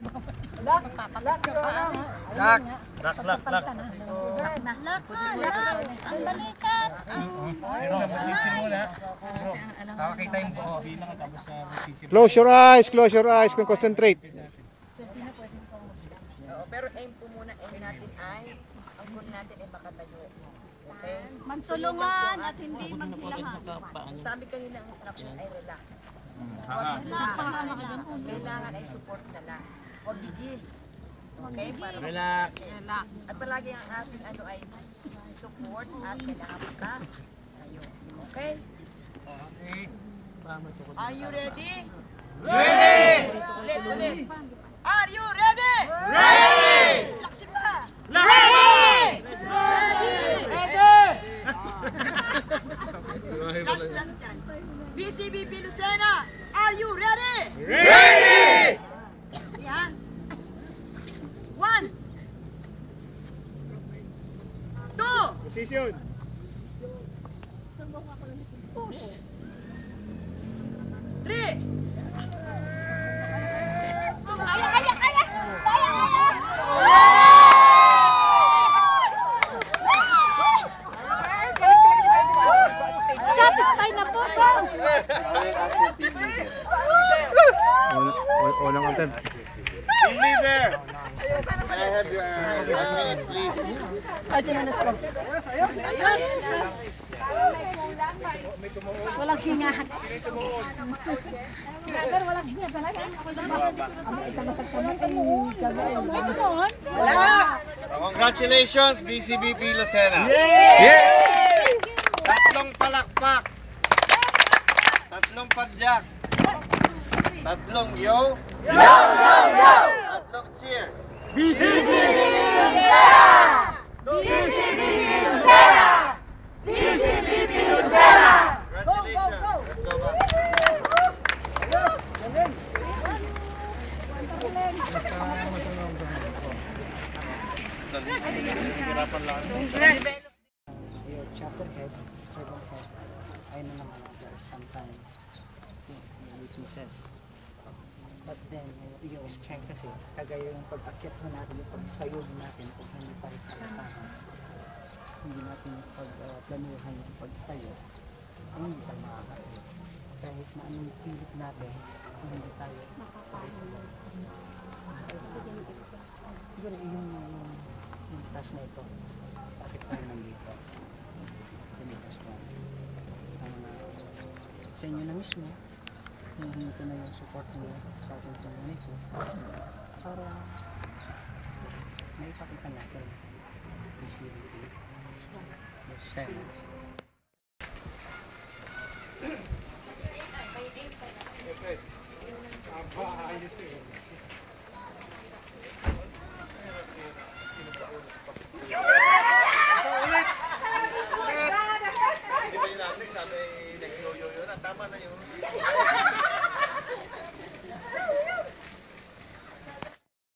Lak. Ang balikat. Kakakita yung buo. Close your eyes, concentrate. Pero aim po muna, aim natin ay, ang goal natin ay makatayo. Okay? Mansulungan at hindi maghilangan. Sabi kanina ang instruction ay relax. Kailangan ay support na lang. Huwag gigil. Okay? Para Relax. at palagi ang ating ano ay support at kailangan makatayo. Okay? Are you ready? Ready! Ulit. Are you ready? Ready! Laksin pa! Ready! Last chance. BCBP Lucena, are you ready? Ready! Yan. 1 2 Position. push 3 Satisfied na po, sir. Walang attempt. Team leader! I have your last minutes, please. Walang hinga. Walang hinga talaga. Congratulations, BCBP Lucena. Yeah! Tatlong palakpak. Tatlong padyak. Tatlong yo. Tatlong cheer. Congratulations. Let's go back. Hirapan lang. Your chapter head, second head, ay na naman sometimes weaknesses. But then, yung strength kasi, kagaya yung pag-akyat mo natin, yung pagtayo natin, kung hindi tayo kalakahan, hindi natin pag-planuhan yung pagtayo, ang hindi tayo makakatayo. Kahit na anong pilit natin, kung hindi tayo makakatayo. Siguro yung task na ito, bakit tayo nandito? Sa inyo na mismo, hindi ko na yung support mo sa ating community para maipakita natin BCBP Lucena. Sabi, nag-yo-yo na, tama na yun.